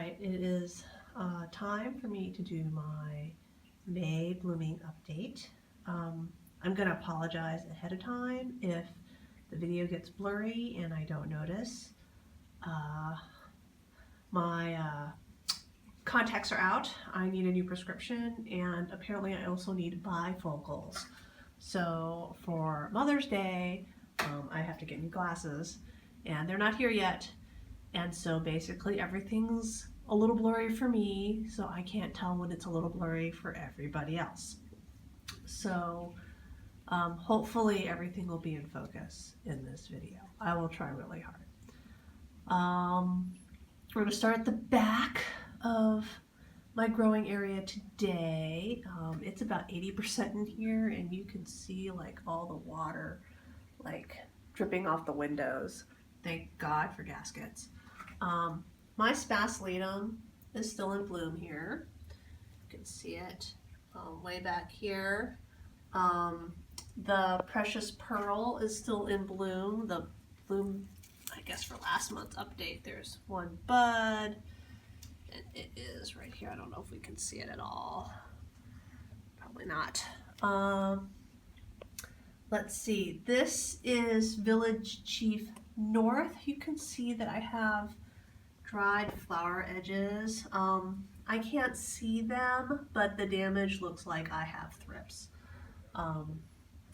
right, it is time for me to do my May blooming update. I'm going to apologize ahead of time if the video gets blurry and I don't notice. My contacts are out. I need a new prescription, and apparently I also need bifocals. So for Mother's Day, I have to get new glasses, and they're not here yet. And so basically everything's a little blurry for me, so I can't tell when it's a little blurry for everybody else. So hopefully everything will be in focus in this video. I will try really hard. We're going to start at the back of my growing area today. It's about 80% in here, and you can see like all the water like dripping off the windows. Thank God for gaskets. My spasledum is still in bloom here. You can see it way back here. The precious pearl is still in bloom. The bloom, I guess, for last month's update, there's one bud, and it is right here. I don't know if we can see it at all. Probably not. Let's see. This is Village Chief North. You can see that I have dried flower edges. I can't see them, but the damage looks like I have thrips. A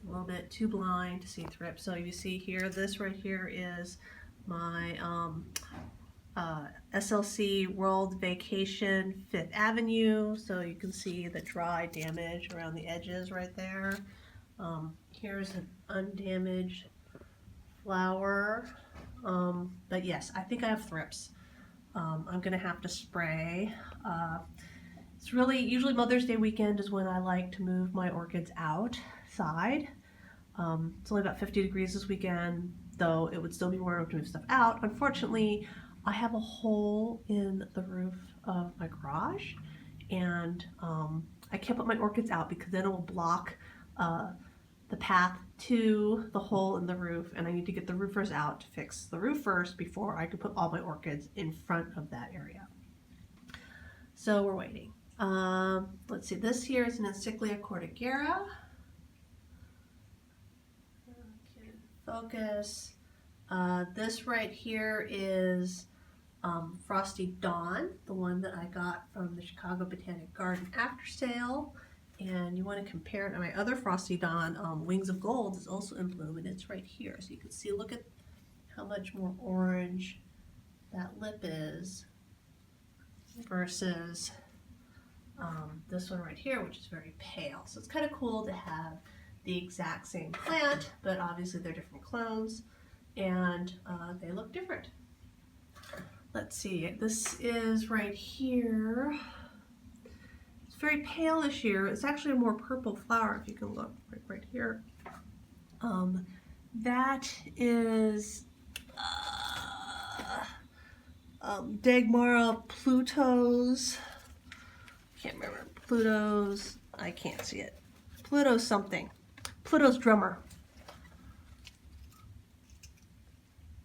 little bit too blind to see thrips. So you see here, this right here is my SLC World Vacation 5th Avenue. So you can see the dry damage around the edges right there. Here's an undamaged flower. But yes, I think I have thrips. I'm gonna have to spray. It's really, usually Mother's Day weekend is when I like to move my orchids outside. It's only about 50 degrees this weekend, though it would still be warm to move stuff out. Unfortunately, I have a hole in the roof of my garage, and I can't put my orchids out because then it will block the path to the hole in the roof, and I need to get the roofers out to fix the roof first before I can put all my orchids in front of that area. So we're waiting. Let's see, this here is an Encyclia cordigera. Focus. This right here is Frosty Dawn, the one that I got from the Chicago Botanic Garden after sale. And you want to compare it to my other Frosty Dawn, Wings of Gold, is also in bloom, and it's right here. So you can see, look at how much more orange that lip is versus this one right here, which is very pale. So it's kind of cool to have the exact same plant, but obviously they're different clones, and they look different. Let's see, this is right here. It's very pale this year. It's actually a more purple flower, if you can look right here. That is Dagmara Pluto's. Can't remember. Pluto's. I can't see it. Pluto's something. Pluto's drummer.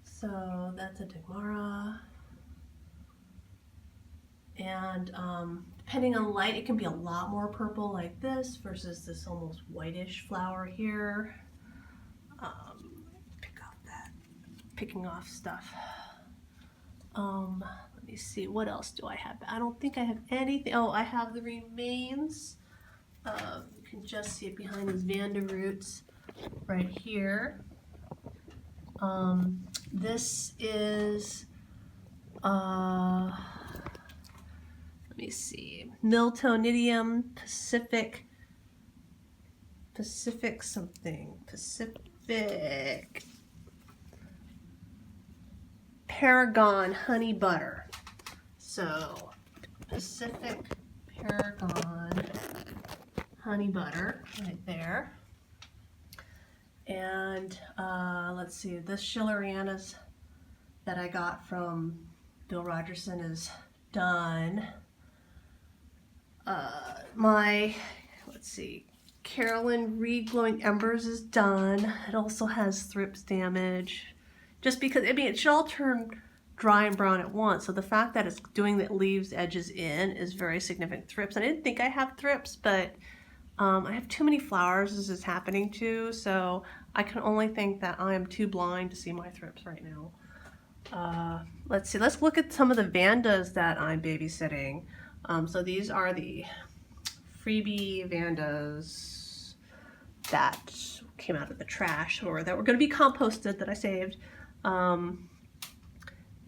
So that's a Dagmara. And depending on light, it can be a lot more purple like this versus this almost whitish flower here. Picking off stuff. Let me see, what else do I have? I don't think I have anything. Oh, I have the remains. You can just see it behind these Vanda roots right here. This is let me see, Miltonidium Pacific Paragon Honey Butter. So Pacific Paragon Honey Butter right there. And let's see, this Schilleriana's that I got from Bill Rogerson is done. Let's see, Carolyn Reed Glowing Embers is done. It also has thrips damage. Just because, I mean, it should all turn dry and brown at once. So the fact that it's doing the leaves edges in is very significant. Thrips. I didn't think I have thrips, but I have too many flowers this is happening to, so I can only think that I am too blind to see my thrips right now. Let's see, let's look at some of the Vandas that I'm babysitting. So these are the freebie Vandas that came out of the trash or that were going to be composted that I saved.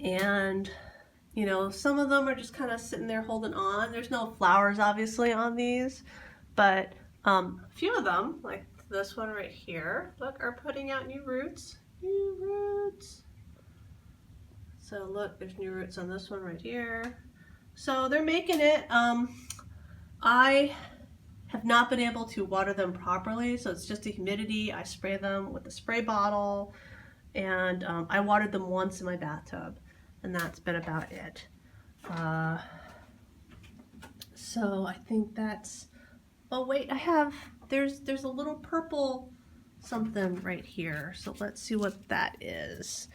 And you know, some of them are just kind of sitting there holding on. There's no flowers obviously on these, but a few of them, like this one right here, look, are putting out new roots. New roots. So look, there's new roots on this one right here. So they're making it. I have not been able to water them properly, so it's just the humidity. I spray them with a spray bottle, and I watered them once in my bathtub, and that's been about it. So I think that's, oh wait, there's a little purple something right here, so let's see what that is.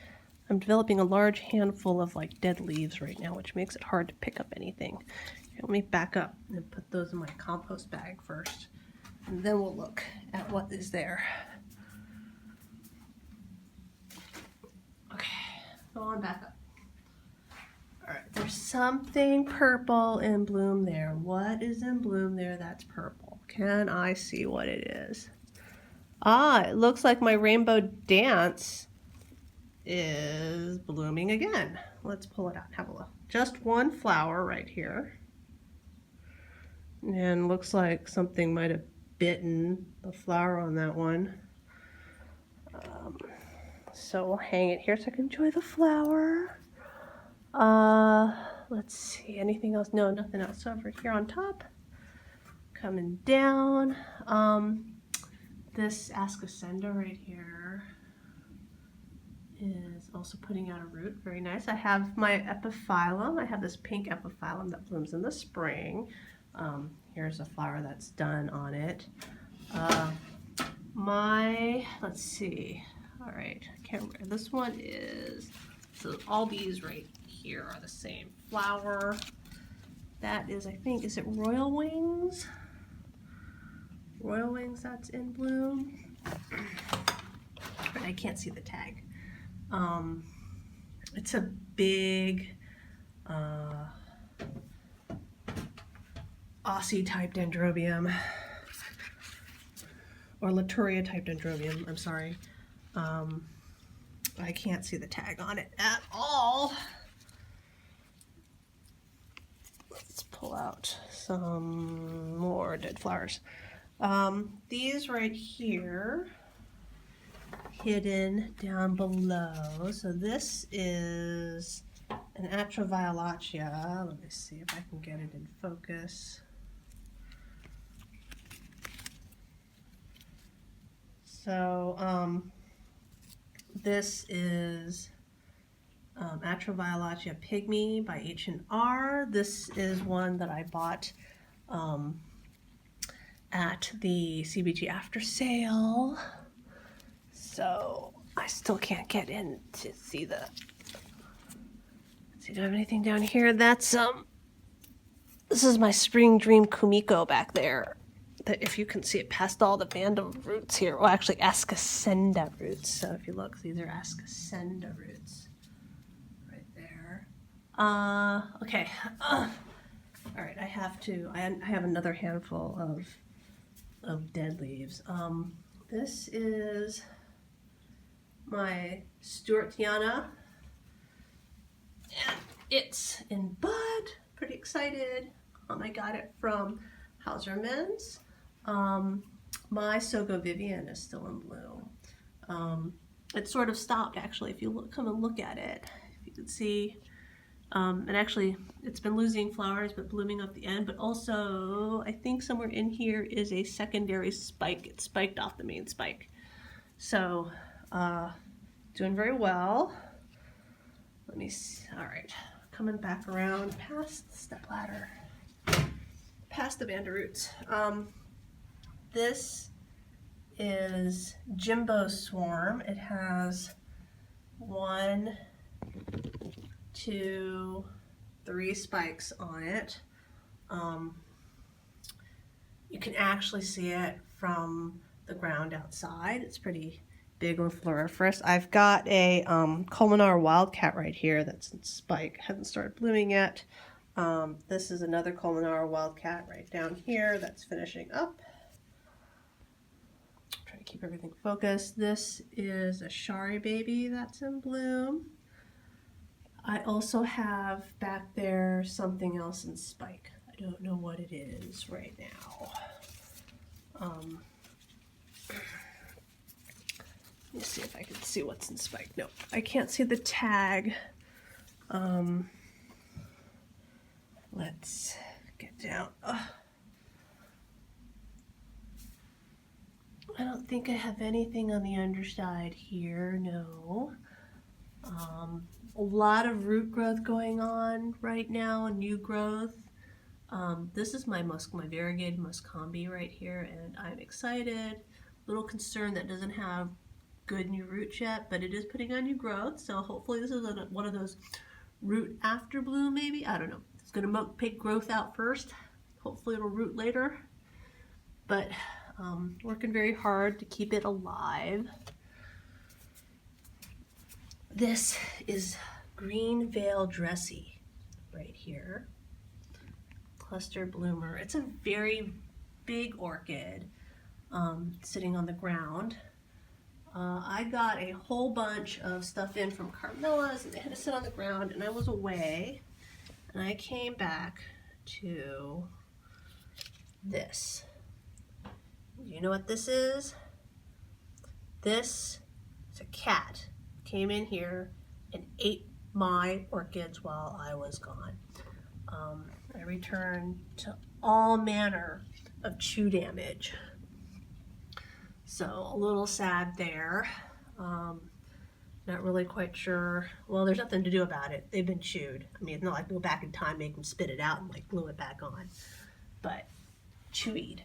I'm developing a large handful of like dead leaves right now, which makes it hard to pick up anything. Here, let me back up and put those in my compost bag first, and then we'll look at what is there. Okay, go on back up. All right, there's something purple in bloom there. What is in bloom there that's purple? Can I see what it is? Ah, it looks like my rainbow dance is blooming again. Let's pull it out and have a look. Just one flower right here. And looks like something might have bitten the flower on that one. So we'll hang it here so I can enjoy the flower. Let's see, anything else? No, nothing else over here on top. Coming down. This Ascocenda right here is also putting out a root. Very nice. I have my epiphyllum. I have this pink epiphyllum that blooms in the spring. Here's a flower that's done on it. Let's see. All right, I can't remember. This one is, so all these right here are the same flower. That is, I think, is it Royal Wings? Royal Wings that's in bloom. But I can't see the tag. It's a big Aussie type dendrobium, or Laturia type dendrobium, I'm sorry. I can't see the tag on it at all. Let's pull out some more dead flowers. These right here, hidden down below. So this is an Atroviolacea. Let me see if I can get it in focus. So this is Atroviolacea pygmy by H&R. This is one that I bought at the CBG after sale. So I still can't get in to see the, let's see, do I have anything down here? That's this is my Spring Dream Kumiko back there. That, if you can see it past all the Vanda roots here, well actually Ascocenda roots. So if you look, these are Ascocenda roots right there. Okay. All right, I have another handful of dead leaves. This is my Stewartiana, and it's in bud. Pretty excited. I got it from Hausermann's. My Sogo Vivian is still in bloom. It sort of stopped actually. If you come and look at it, if you can see, and actually it's been losing flowers but blooming up the end. But also, I think somewhere in here is a secondary spike. It spiked off the main spike. So, doing very well. Let me see. All right, coming back around past the stepladder, past the Vanda roots. This is Jimbo Swarm. It has 1, to 3 spikes on it. You can actually see it from the ground outside. It's pretty big and floriferous. I've got a Culminar Wildcat right here that's in spike. Hasn't started blooming yet. This is another Culminar Wildcat right down here that's finishing up. Try to keep everything focused. This is a Shari baby that's in bloom. I also have back there something else in spike. I don't know what it is right now. Let me see if I can see what's in spike. No, I can't see the tag. Let's get down. I don't think I have anything on the underside here, no. A lot of root growth going on right now, new growth. This is my variegated muscombe right here, and I'm excited. A little concerned that doesn't have good new roots yet, but it is putting on new growth, so hopefully this is one of those root after bloom maybe. I don't know. It's going to pick growth out first. Hopefully it'll root later, but working very hard to keep it alive. This is Green Veil Dressy right here. Cluster bloomer. It's a very big orchid sitting on the ground. I got a whole bunch of stuff in from Carmela's and they had to sit on the ground, and I was away, and I came back to this. You know what this is? This is a cat. Came in here and ate my orchids while I was gone. I returned to all manner of chew damage. So a little sad there. Not really quite sure. Well, there's nothing to do about it. They've been chewed. I mean, it's not like go back in time, make them spit it out and like glue it back on. But chewed.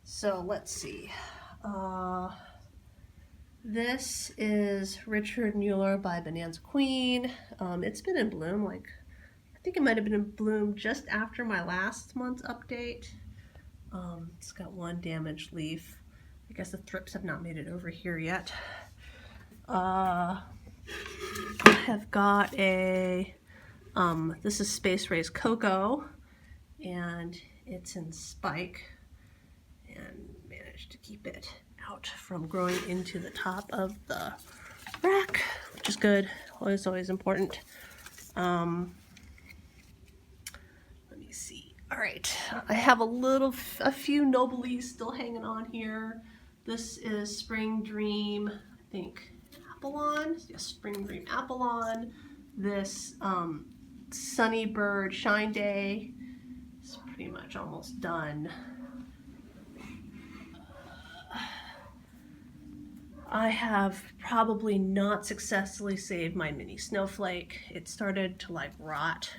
So let's see. This is Richard Mueller by Bonanza Queen. It's been in bloom, I think it might have been in bloom just after my last month's update. It's got one damaged leaf. I guess the thrips have not made it over here yet. I have got a, this is Space Rays Cocoa, and it's in spike, and managed to keep it out from growing into the top of the rack, which is good. Always important. Let me see. All right, I have a few Nobelies still hanging on here. This is Spring Dream, I think Apollon. Yes, Spring Dream Apollon. This Sunny Bird Shine Day is pretty much almost done. I have probably not successfully saved my mini snowflake. It started to rot.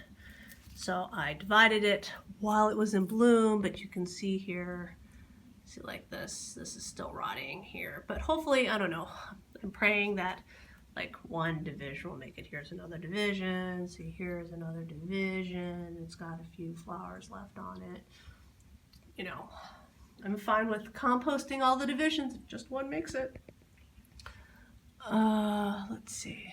So I divided it while it was in bloom, but you can see here, see this is still rotting here. But hopefully, I don't know, I'm praying that one division will make it. Here's another division, see here's another division. It's got a few flowers left on it. You know, I'm fine with composting all the divisions if just one makes it. Let's see.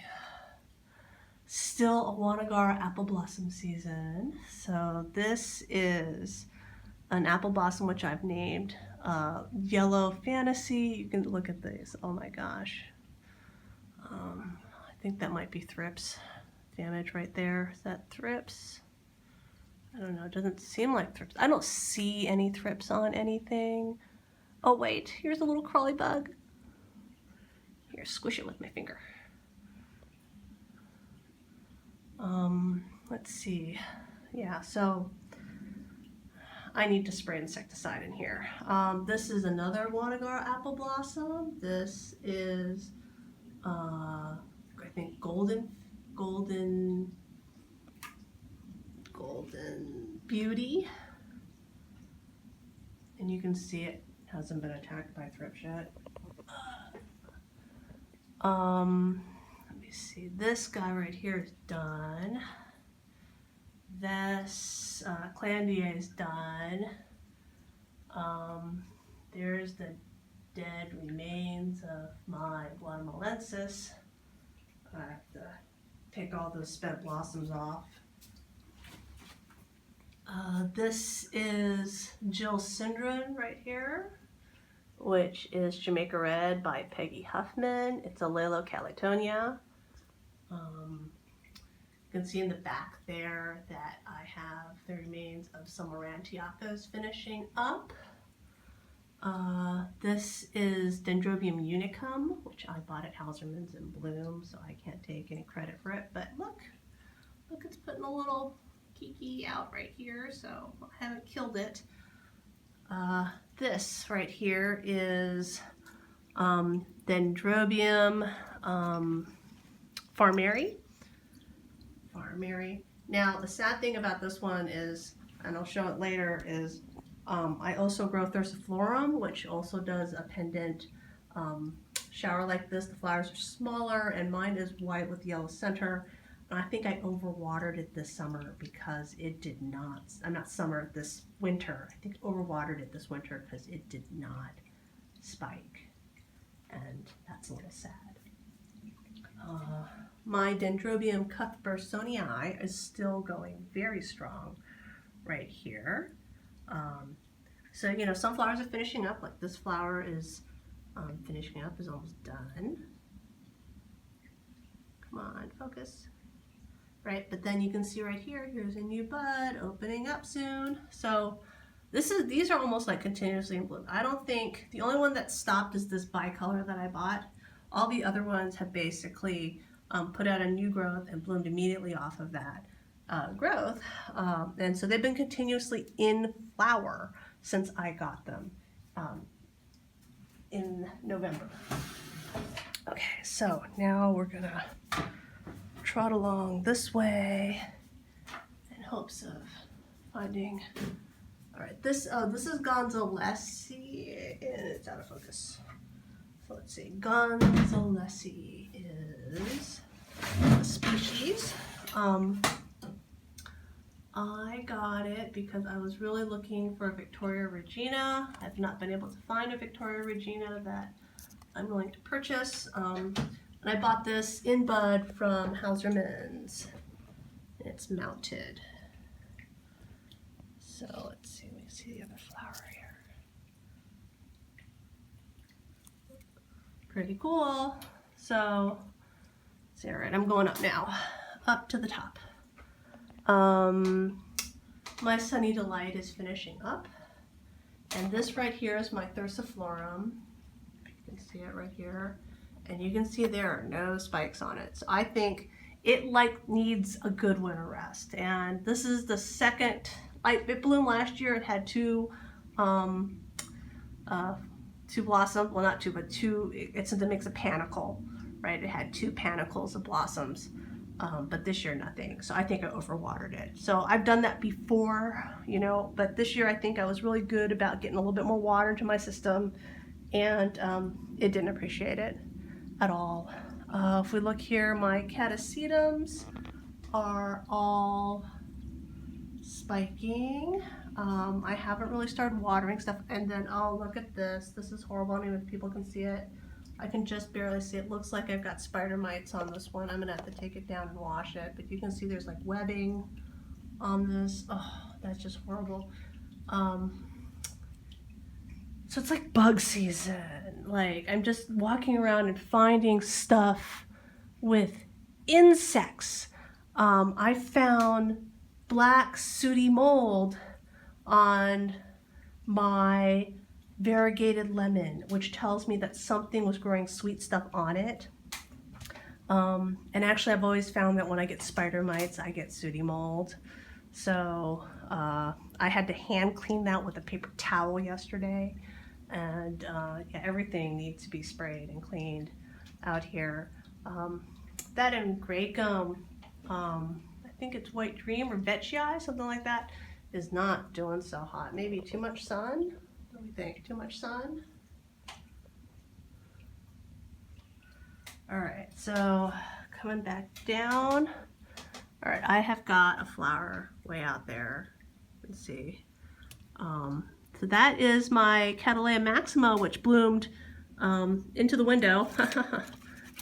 Still a Wanagara apple blossom season. So this is an apple blossom which I've named Yellow Fantasy. You can look at these. Oh my gosh. I think that might be thrips damage right there. Is that thrips? I don't know. It doesn't seem like thrips. I don't see any thrips on anything. Oh wait, here's a little crawly bug. Here, squish it with my finger. Let's see. Yeah, so I need to spray insecticide in here. This is another Wanagara apple blossom. This is, I think golden beauty. And you can see it hasn't been attacked by thrips yet. Let me me see, this guy right here is done. This Clandia is done. There's the dead remains of my Guatemalensis. I have to take all those spent blossoms off. This is Jill Syndron right here, which is Jamaica Red by Peggy Huffman. It's a Lalo-Calitonia. You can see in the back there that I have the remains of some Aurantiacas finishing up. This is Dendrobium unicum, which I bought at Hauserman's in bloom, so I can't take any credit for it. But look, it's putting a little kiki out right here, so I haven't killed it. This right here is Dendrobium Farmeri. Now, the sad thing about this one is, and I'll show it later, is I also grow Thursiflorum, which also does a pendant shower like this. The flowers are smaller, and mine is white with yellow center. And I think I overwatered it this summer because it did not, this winter. I think overwatered it this winter because it did not spike. And that's a little sad. My Dendrobium Cuthbertsonii is still going very strong right here. So, you know, some flowers are finishing up, like this flower is finishing up, is almost done. Come on, focus. Right, but then you can see right here, here's a new bud opening up soon. So these are almost like continuously in bloom. I don't think, the only one that stopped is this bicolor that I bought. All the other ones have basically put out a new growth and bloomed immediately off of that growth. And so they've been continuously in flower since I got them in November. Okay, so now we're gonna trot along this way in hopes of finding. All right, this is Gonzalesi, and it's out of focus. So let's see, Gonzalesi is a species. I got it because I was really looking for a Victoria Regina. I've not been able to find a Victoria Regina that I'm willing to purchase. And I bought this in bud from Hauserman's. It's mounted. So let's see, let me see the other flower here. Pretty cool. So, see, all right, I'm going up now, up to the top. My Sunny Delight is finishing up. And this right here is my Thursiflorum. You can see it right here. And you can see there are no spikes on it. So I think it needs a good winter rest. And this is the second, it bloomed last year. It had two blossoms, well not two, but two, it makes a panicle, right? It had two panicles of blossoms, but this year nothing. So I think I overwatered it. So I've done that before, you know, but this year I think I was really good about getting a little bit more water into my system, and it didn't appreciate it at all. If we look here, my catasetums are all spiking. I haven't really started watering stuff. And then, oh, look at this. This is horrible. I don't even know if people can see it. I can just barely see it. It looks like I've got spider mites on this one. I'm gonna have to take it down and wash it. But you can see there's like webbing on this. Oh, that's just horrible. So it's like bug season. Like, I'm just walking around and finding stuff with insects. I found black sooty mold on my variegated lemon, which tells me that something was growing sweet stuff on it. And actually I've always found that when I get spider mites, I get sooty mold. So I had to hand clean that with a paper towel yesterday. And yeah, everything needs to be sprayed and cleaned out here. That and Grey Gum, I think it's White Dream or Vetchii, something like that, is not doing so hot. Maybe too much sun? What do we think? Too much sun? All right, so coming back down. All right, I have got a flower way out there. Let's see. So that is my Cattleya maxima, which bloomed into the window.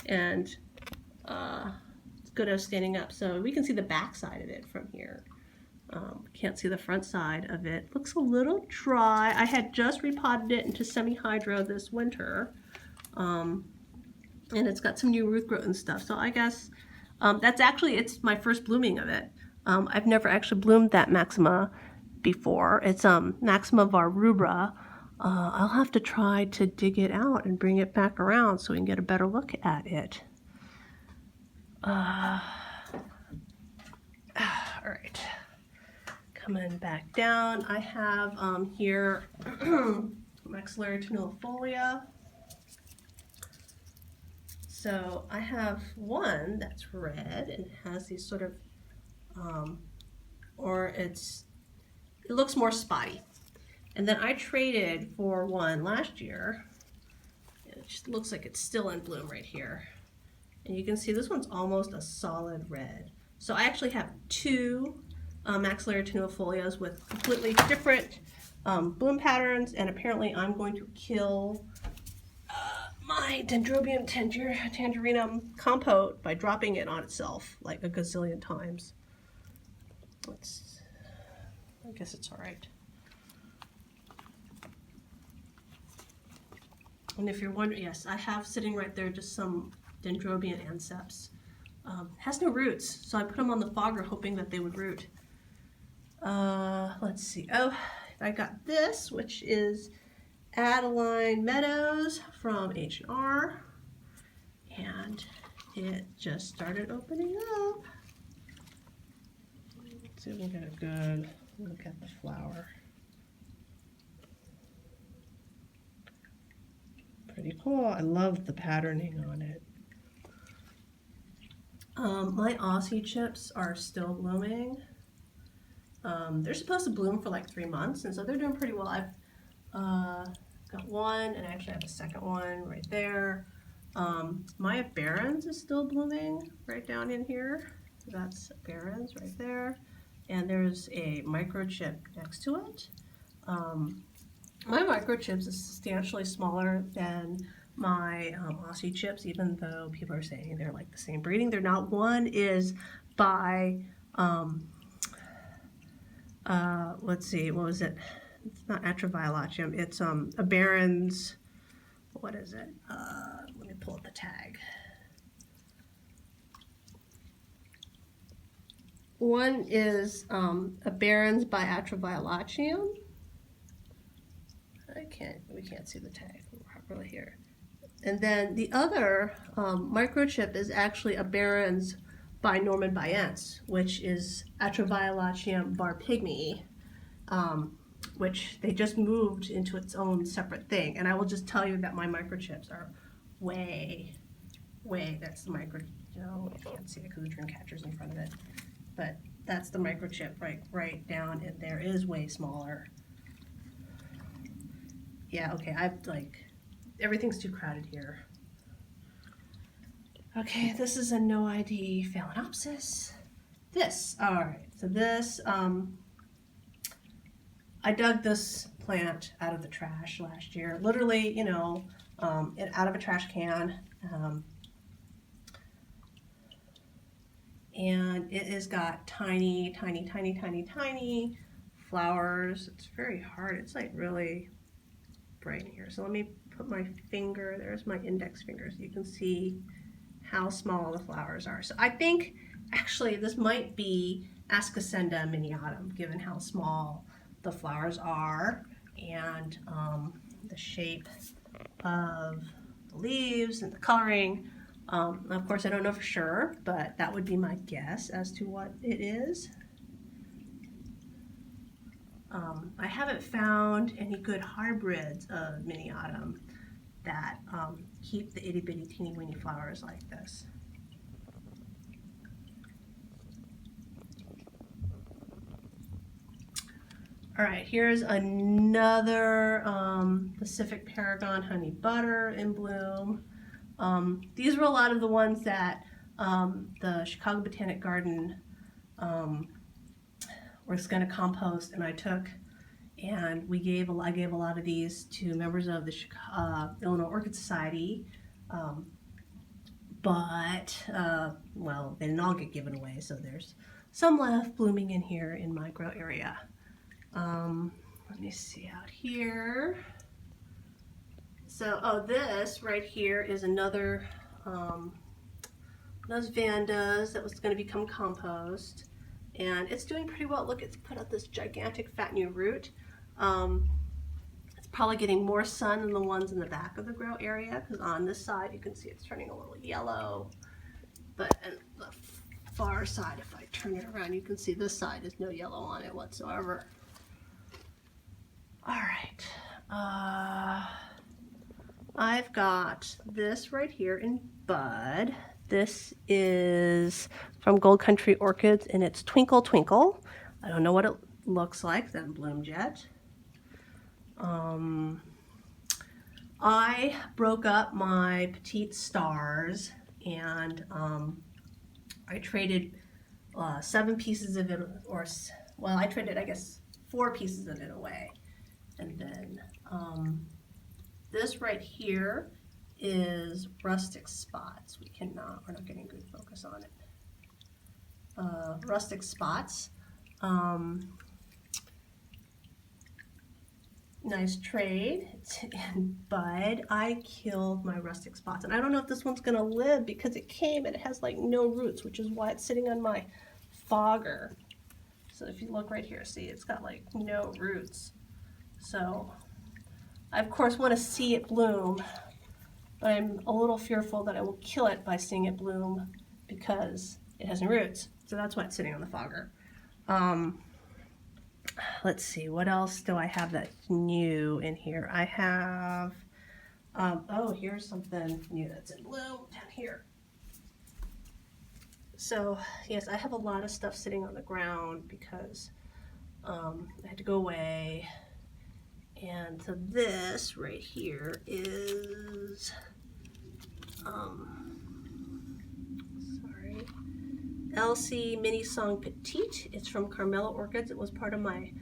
And it's good as standing up. So we can see the back side of it from here. Can't see the front side of it. Looks a little dry. I had just repotted it into semi-hydro this winter. And it's got some new root growth and stuff. So I guess that's actually, it's my first blooming of it. I've never actually bloomed that maxima before. It's Maxima var rubra. I'll have to try to dig it out and bring it back around so we can get a better look at it. All right. Coming back down, I have here maxillary tenulifolia. So I have one that's red and has these sort of, it looks more spotty. And then I traded for one last year. It just looks like it's still in bloom right here. And you can see this one's almost a solid red. So I actually have two maxillary tenuifolias with completely different bloom patterns, and apparently I'm going to kill my Dendrobium tangerinum compote by dropping it on itself like a gazillion times. I guess it's all right. And if you're wondering, yes, I have sitting right there just some Dendrobium anceps. Has no roots, so I put them on the fogger hoping that they would root. Let's see. Oh, I got this, which is Adeline Meadows from H&R, and it just started opening up. Let's see if we can get a good look at the flower. Pretty cool. I love the patterning on it. My Aussie chips are still blooming. They're supposed to bloom for like 3 months, and so they're doing pretty well. I've got one, and I actually have a second one right there. My Barons is still blooming right down in here. So that's Barons right there. And there's a microchip next to it. My microchips is substantially smaller than my Aussie chips, even though people are saying they're like the same breeding. They're not. One is by, let's see, what was it? It's not Atroviolaceum. It's a Barons, what is it? Let me pull up the tag. One is a Barons by Atroviolaceum. We can't see the tag properly here. And then the other microchip is actually a Barons by Norman Bayence, which is Atroviolaceum var pygmy, which they just moved into its own separate thing. And I will just tell you that my microchips are way, that's the micro, you know, you can't see it because the dream catcher's in front of it. But that's the microchip right down in there. It is way smaller. Yeah, okay, everything's too crowded here. Okay, this is a no ID Phalaenopsis. Alright, so this, I dug this plant out of the trash last year. Literally, you know, out of a trash can. And it has got tiny flowers. It's very hard. It's like really bright in here. So let me put my finger, there's my index finger, so you can see how small the flowers are. So I think actually this might be Ascocenda miniatum, given how small the flowers are and the shape of the leaves and the coloring. Of course, I don't know for sure, but that would be my guess as to what it is. I haven't found any good hybrids of miniatum that keep the itty bitty teeny weeny flowers like this. All right, here's another Pacific Paragon honey butter in bloom. These were a lot of the ones that the Chicago Botanic Garden was going to compost, and I gave a lot of these to members of the Illinois Orchid Society, but well, they didn't all get given away, so there's some left blooming in here in my grow area. Let me see out here. So, oh, this right here is another those Vandas that was going to become compost, and it's doing pretty well. Look, it's put out this gigantic fat new root. It's probably getting more sun than the ones in the back of the grow area, because on this side you can see it's turning a little yellow, but on the far side, if I turn it around, you can see this side is no yellow on it whatsoever. All right, I've got this right here in bud. This is from Gold Country Orchids, and it's Twinkle Twinkle. I don't know what it looks like. It hasn't bloomed yet. I broke up my petite stars, and I traded 7 pieces of it, or well, I traded, I guess, 4 pieces of it away. And then this right here is Rustic Spots. We're not getting good focus on it. Rustic Spots. Nice trade. It's in bud. I killed my Rustic Spots, and I don't know if this one's gonna live because it came and it has like no roots, which is why it's sitting on my fogger. So if you look right here, see, it's got like no roots. So I of course want to see it bloom, but I'm a little fearful that I will kill it by seeing it bloom because it has no roots. So that's why it's sitting on the fogger. Let's see, what else do I have that's new in here? I have, oh, here's something new that's in bloom down here. So yes, I have a lot of stuff sitting on the ground because I had to go away. And so this right here is, Elsie Mini Song Petite. It's from Carmela Orchids. It was part of my,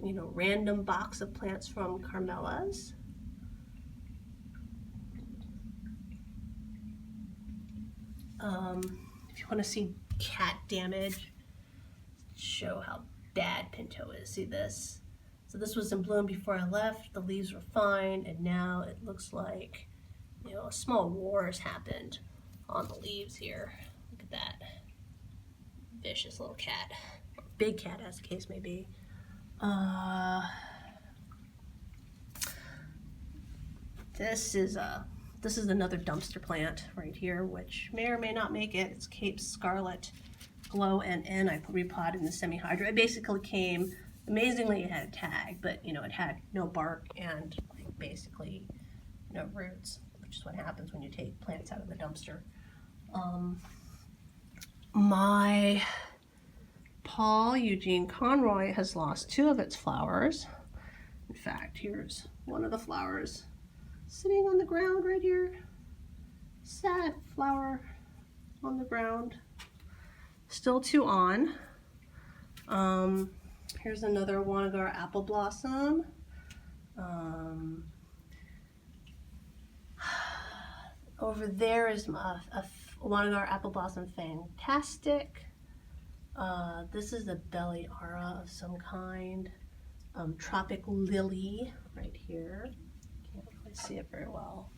random box of plants from Carmela's. If you want to see cat damage, show how bad Pinto is. See this? So this was in bloom before I left. The leaves were fine, and now it looks like, a small war has happened on the leaves here. Look at that. Vicious little cat, or big cat as the case may be. This is another dumpster plant right here, which may or may not make it. It's Cape Scarlet Glow NN. I repotted in the semi-hydro. It basically came, amazingly it had a tag, but it had no bark and basically no roots, which is what happens when you take plants out of the dumpster. My Paul Eugene Conroy has lost 2 of its flowers. In fact, here's one of the flowers sitting on the ground right here. Sad flower on the ground. Still 2 on. Here's another Wanagar apple blossom. Over there is a Wanagar apple blossom fantastic. This is a belly aura of some kind. Tropic lily right here. Can't really see it very well.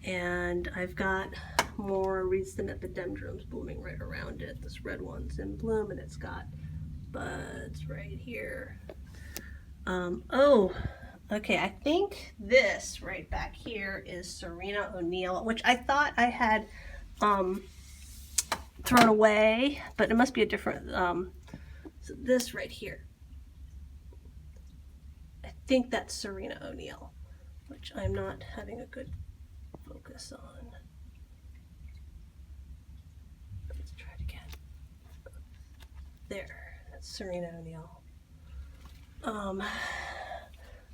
And I've got more rhizostem epidendrums blooming right around it. This red one's in bloom, and it's got buds right here. Oh, okay, I think this right back here is Serena O'Neill, which I thought I had thrown away, but it must be a different, so this right here, I think that's Serena O'Neill, which I'm not having a good focus on. Let's try it again. There, that's Serena O'Neill.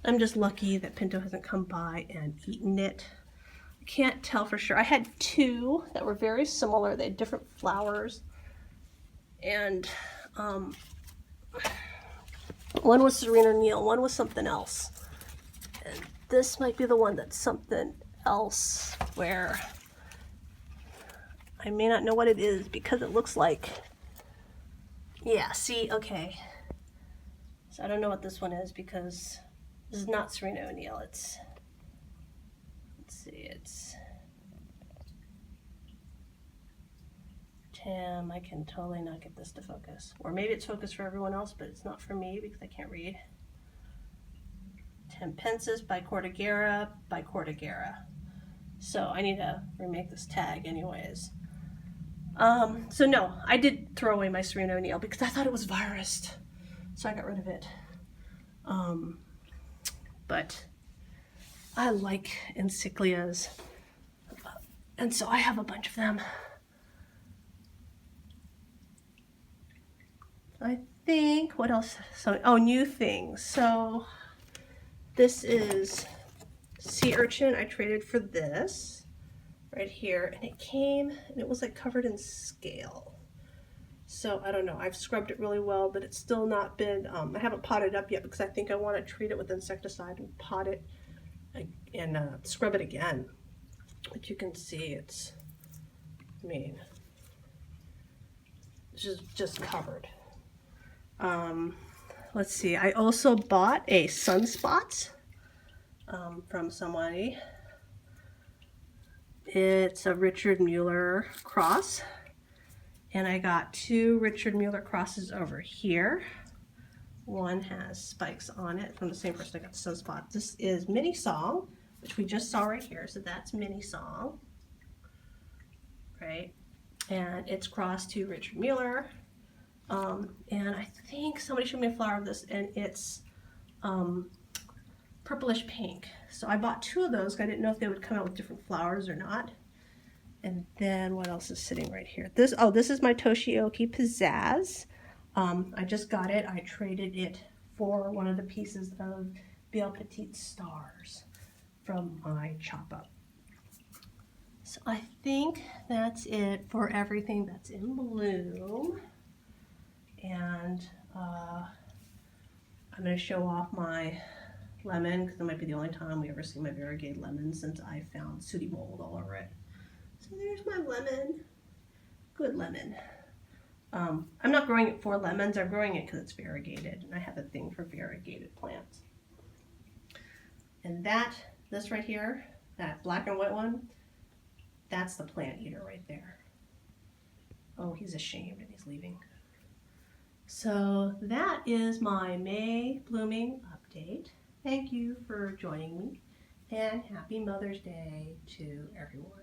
I'm just lucky that Pinto hasn't come by and eaten it. I can't tell for sure. I had two that were very similar. They had different flowers. And one was Serena Neal, one was something else. And this might be the one that's something else where I may not know what it is because it looks like, yeah, see, okay. So I don't know what this one is because this is not Serena O'Neill. It's, let's see, it's Tim. I can totally not get this to focus. Or maybe it's focused for everyone else, but it's not for me because I can't read. Tempensis by Cordigera. So I need to remake this tag anyways. So no, I did throw away my Serena O'Neill because I thought it was virused. So I got rid of it. But I like encyclias. And so I have a bunch of them. I think, what else? So, oh, new things. So this is sea urchin. I traded for this right here, and it came and it was like covered in scale. So I don't know, I've scrubbed it really well, but it's still not been, I haven't potted up yet because I think I want to treat it with insecticide and pot it and scrub it again. But you can see it's, I mean, it's just covered. Let's see, I also bought a Sunspot from somebody. It's a Richard Mueller cross. And I got two Richard Mueller crosses over here. One has spikes on it from the same person I got the Sunspot. This is Mini Song, which we just saw right here. So that's Mini Song, right? And it's crossed to Richard Mueller. And I think somebody showed me a flower of this, and it's purplish pink. So I bought two of those. I didn't know if they would come out with different flowers or not. And then what else is sitting right here? This is my Toshioki Pizzazz. I just got it. I traded it for one of the pieces of Belle Petite Stars from my chop up. So I think that's it for everything that's in bloom. And I'm going to show off my lemon because it might be the only time we ever see my variegated lemon since I found sooty mold all over it. So there's my lemon. Good lemon. I'm not growing it for lemons. I'm growing it because it's variegated, and I have a thing for variegated plants. And this right here, that black and white one, that's the plant eater right there. Oh, he's ashamed and he's leaving. So that is my May blooming update. Thank you for joining me, and happy Mother's Day to everyone.